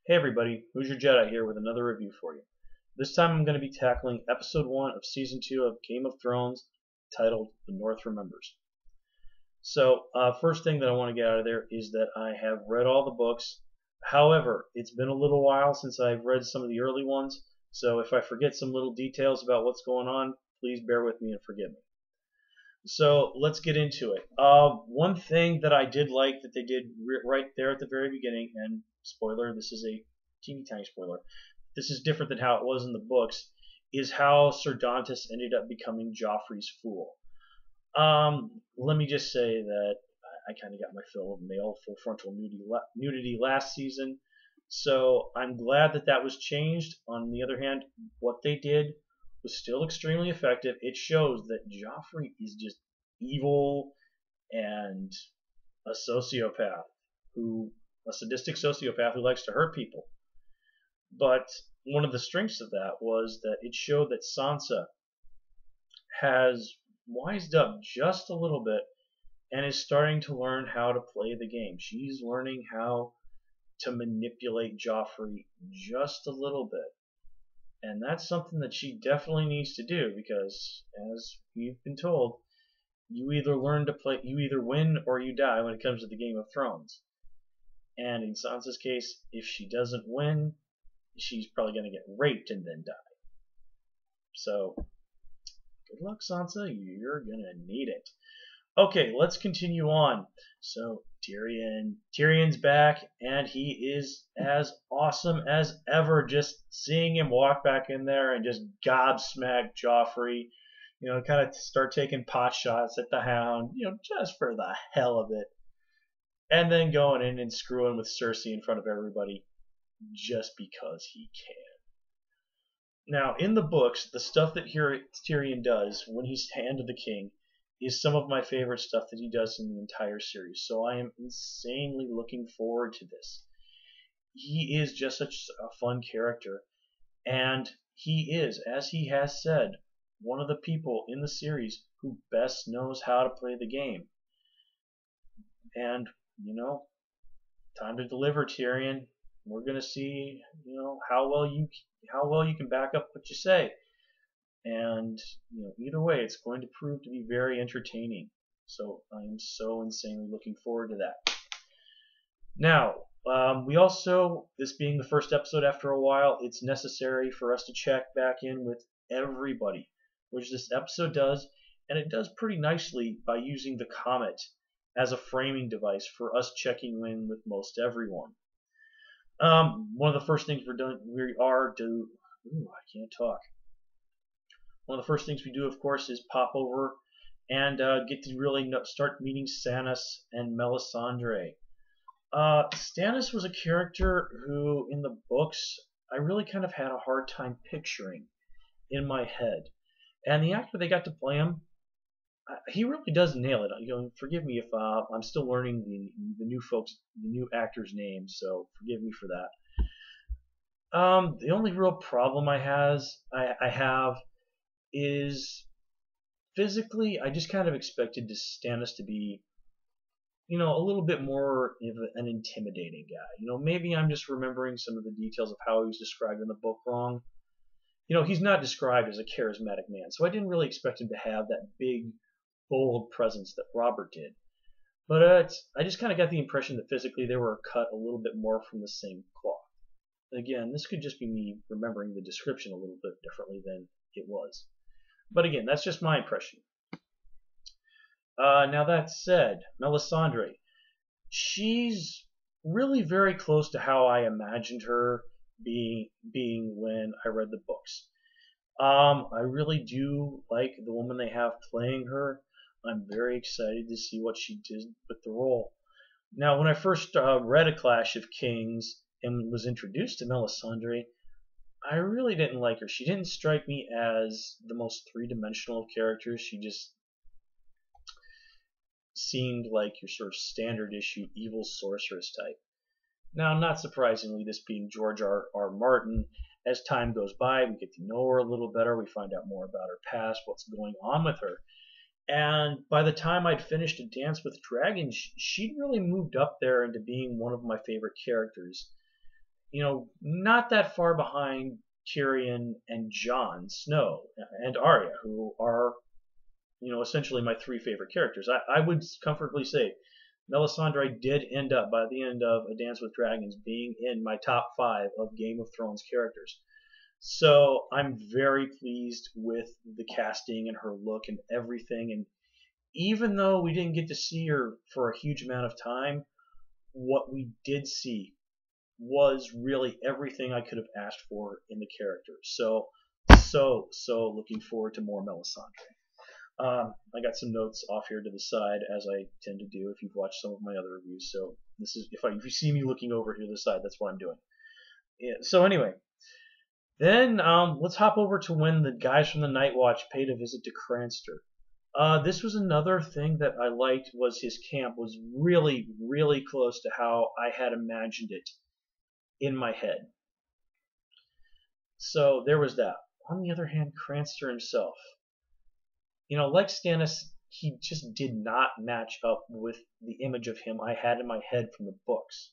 Hey everybody, Who's Your Jedi here with another review for you. This time I'm going to be tackling episode 1 of season 2 of Game of Thrones, titled The North Remembers. So, first thing that I want to get out of there is that I have read all the books. However, it's been a little while since I've read some of the early ones, so if I forget some little details about what's going on, please bear with me and forgive me. So let's get into it. One thing that I did like that they did right there at the very beginning, and spoiler, this is a teeny tiny spoiler, this is different than how it was in the books, is how Sir Dantas ended up becoming Joffrey's fool. Let me just say that I kind of got my fill of male full frontal nudity last season, so I'm glad that that was changed. On the other hand, what they did was still extremely effective. It shows that Joffrey is just evil and a sociopath a sadistic sociopath who likes to hurt people. But one of the strengths of that was that it showed that Sansa has wised up just a little bit and is starting to learn how to play the game. She's learning how to manipulate Joffrey just a little bit. And that's something that she definitely needs to do because, as we've been told, you either win or you die when it comes to the Game of Thrones. And in Sansa's case, if she doesn't win, she's probably going to get raped and then die. So, good luck, Sansa. You're going to need it. Okay, let's continue on. So, Tyrion's back, and he is as awesome as ever. Just seeing him walk back in there and just gobsmack Joffrey, kind of start taking pot shots at the Hound, just for the hell of it. And then going in and screwing with Cersei in front of everybody just because he can. Now, in the books, the stuff that Tyrion does when he's Hand of the King is some of my favorite stuff that he does in the entire series. So I am insanely looking forward to this. He is just such a fun character. And he is, as he has said, one of the people in the series who best knows how to play the game. And, time to deliver, Tyrion. We're going to see, how well you can back up what you say. And either way, it's going to prove to be very entertaining. So I am so insanely looking forward to that. Now, we also, this being the first episode after a while, it's necessary for us to check back in with everybody, which this episode does, and it does pretty nicely by using the comet as a framing device for us checking in with most everyone. One of the first things I can't talk. One of the first things we do, of course, is pop over and get to really start meeting Stannis and Melisandre. Stannis was a character who, in the books, I really kind of had a hard time picturing in my head. And the actor they got to play him, he really does nail it. Forgive me if I'm still learning the new actors' names, so forgive me for that. The only real problem I have is physically, I just kind of expected Stannis to be, a little bit more of an intimidating guy. Maybe I'm just remembering some of the details of how he was described in the book wrong. He's not described as a charismatic man, so I didn't really expect him to have that big, bold presence that Robert did. But I just kind of got the impression that physically they were cut a little bit more from the same cloth. Again, this could just be me remembering the description a little bit differently than it was. But again, that's just my impression. Now that said, Melisandre, she's really very close to how I imagined her being when I read the books. I really do like the woman they have playing her. I'm very excited to see what she did with the role. Now, when I first read A Clash of Kings and was introduced to Melisandre, I really didn't like her. She didn't strike me as the most three-dimensional of characters. She just seemed like your sort of standard issue evil sorceress type. Now, not surprisingly, this being George R. Martin, as time goes by, we get to know her a little better. We find out more about her past, what's going on with her. And by the time I'd finished A Dance with Dragons, she'd really moved up there into being one of my favorite characters. not that far behind Tyrion and Jon Snow and Arya, who are, essentially my three favorite characters. I would comfortably say Melisandre did end up, by the end of A Dance with Dragons, being in my top 5 of Game of Thrones characters. So I'm very pleased with the casting and her look and everything. And even though we didn't get to see her for a huge amount of time, what we did see was really everything I could have asked for in the character. So looking forward to more Melisandre. I got some notes off here to the side, as I tend to do if you've watched some of my other reviews. So this is if you see me looking over here to the side, that's what I'm doing. Yeah, so anyway, then let's hop over to when the guys from the Night Watch paid a visit to Cranster. This was another thing that I liked, was his camp was really, really close to how I had imagined it in my head. So there was that. On the other hand, Cranster himself, like Stannis, he just did not match up with the image of him I had in my head from the books.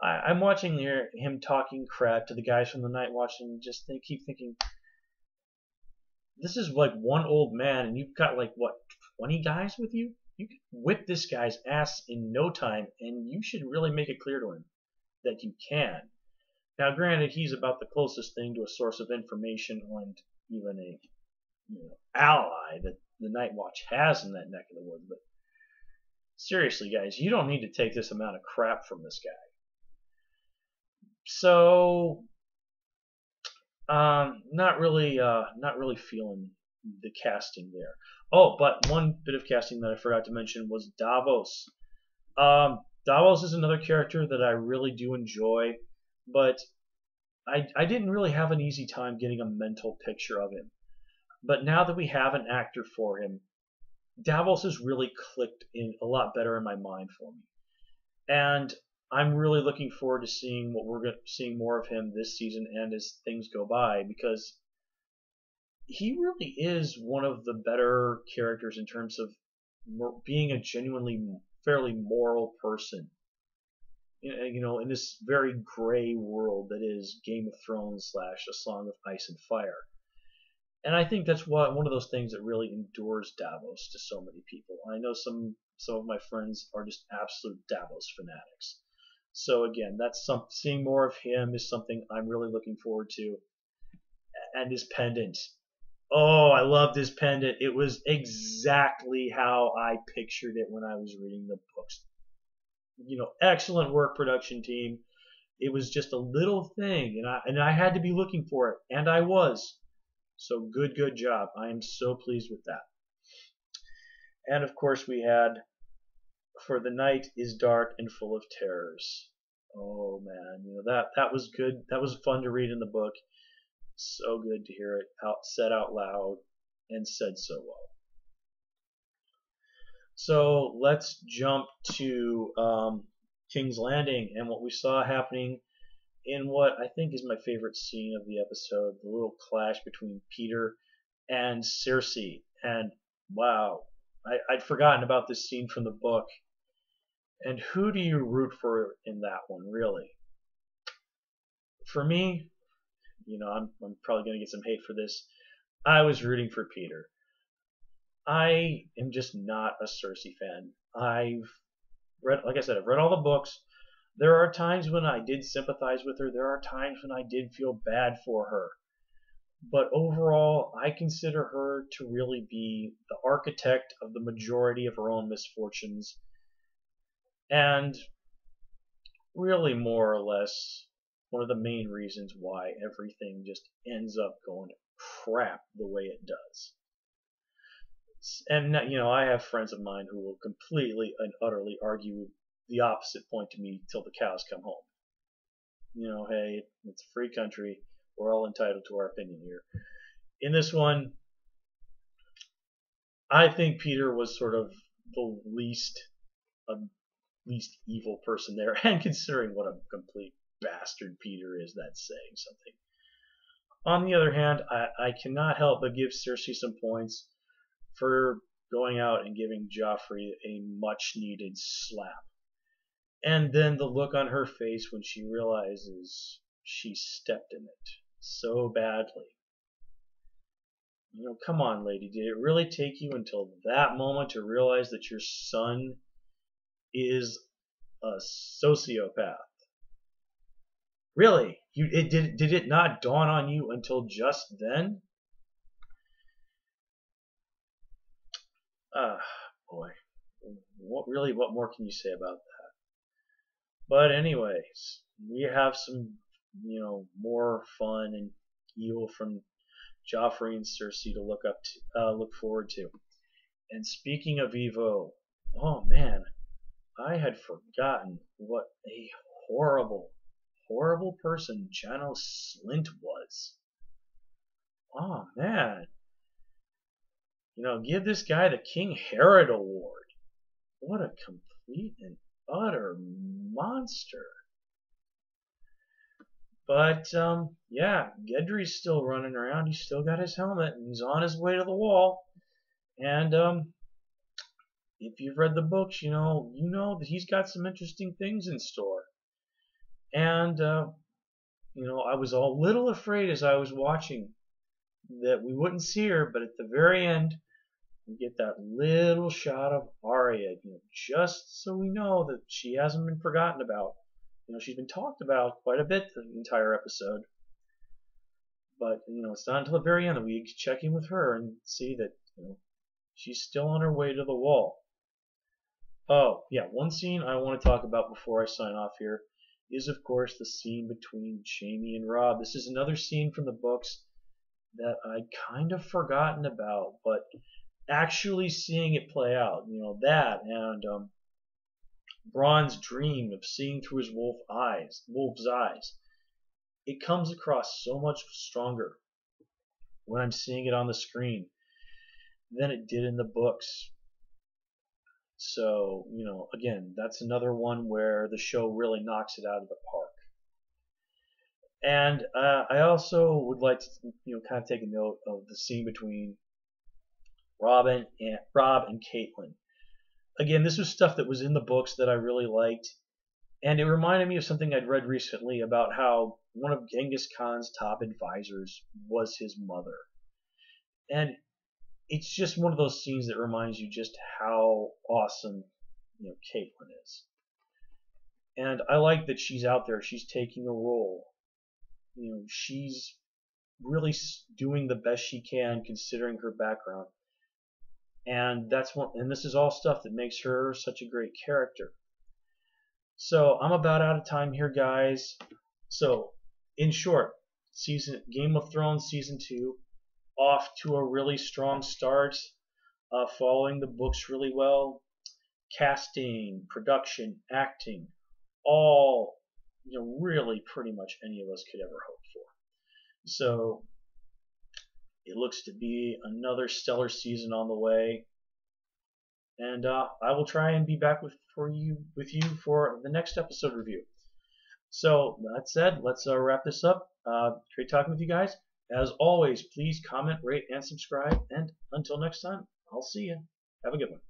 I'm watching him talking crap to the guys from the Night Watch and just keep thinking, this is like one old man and you've got 20 guys with you? You could whip this guy's ass in no time, and you should really make it clear to him that you can. Now, granted, he's about the closest thing to a source of information and even a ally that the Night Watch has in that neck of the woods. But seriously, guys, you don't need to take this amount of crap from this guy. So, not really feeling the casting there. Oh, but one bit of casting that I forgot to mention was Davos. Davos is another character that I really do enjoy, but I didn't really have an easy time getting a mental picture of him. But now that we have an actor for him, Davos has really clicked in a lot better in my mind for me. And I'm really looking forward to seeing seeing more of him this season and as things go by, because he really is one of the better characters in terms of being a genuinely fairly moral person. In this very gray world that is Game of Thrones / A Song of Ice and Fire. And I think that's one of those things that really endures Davos to so many people. I know some of my friends are just absolute Davos fanatics. So again, seeing more of him is something I'm really looking forward to. And his pendant. Oh, I loved his pendant. It was exactly how I pictured it when I was reading the books. Excellent work, production team. It was just a little thing, and I had to be looking for it, and I was. So good job. I am so pleased with that. And of course we had, for the night is dark and full of terrors. Oh man, that was good. That was fun to read in the book. So good to hear it said out loud and said so well. So let's jump to King's Landing and what we saw happening in what I think is my favorite scene of the episode, the little clash between Peter and Cersei. And wow, I'd forgotten about this scene from the book. And who do you root for in that one, really? For me, I'm probably going to get some hate for this. I was rooting for Peter. I am just not a Cersei fan. I've read all the books. There are times when I did sympathize with her. There are times when I did feel bad for her. But overall, I consider her to really be the architect of the majority of her own misfortunes. And really, more or less, one of the main reasons why everything just ends up going to crap the way it does. And I have friends of mine who will completely and utterly argue the opposite point to me till the cows come home. Hey, it's a free country. We're all entitled to our opinion here. In this one, I think Peter was sort of the least evil person there, and considering what a complete bastard Peter is, that's saying something. On the other hand, I cannot help but give Cersei some points for going out and giving Joffrey a much-needed slap. And then the look on her face when she realizes she stepped in it so badly. Come on, lady, did it really take you until that moment to realize that your son is a sociopath? Really? Did it not dawn on you until just then? Ah, boy. What more can you say about that? But anyways, we have some, more fun and evil from Joffrey and Cersei to look forward to. And speaking of Evo, oh man, I had forgotten what a horrible, horrible person Janos Slynt was. Oh man, give this guy the King Herod Award. What a complete and utter monster. But yeah, Gendry's still running around. He's still got his helmet, and he's on his way to the wall. And if you've read the books, you know that he's got some interesting things in store. And I was a little afraid as I was watching that we wouldn't see her, but at the very end, we get that little shot of Arya, just so we know that she hasn't been forgotten about. She's been talked about quite a bit the entire episode. But, it's not until the very end that we check in with her and see that, she's still on her way to the wall. Oh, yeah, one scene I want to talk about before I sign off here is, of course, the scene between Jaime and Robb. This is another scene from the books that I'd kind of forgotten about, but actually seeing it play out, that and Bronn's dream of seeing through his wolf's eyes, it comes across so much stronger when I'm seeing it on the screen than it did in the books. So, again, that's another one where the show really knocks it out of the park. And I also would like to, kind of take a note of the scene between Robb and Catelyn. Again, this was stuff that was in the books that I really liked, and it reminded me of something I'd read recently about how one of Genghis Khan's top advisors was his mother. And it's just one of those scenes that reminds you just how awesome, Catelyn is. And I like that she's out there. She's taking a role. She's really doing the best she can considering her background. And this is all stuff that makes her such a great character. So I'm about out of time here, guys. So, in short, Game of Thrones Season 2, off to a really strong start, following the books really well. Casting, production, acting, all, really pretty much any of us could ever hope for. So, it looks to be another stellar season on the way. And I will try and be back with you for the next episode review. So that said, let's wrap this up. Great talking with you guys. As always, please comment, rate, and subscribe. And until next time, I'll see you. Have a good one.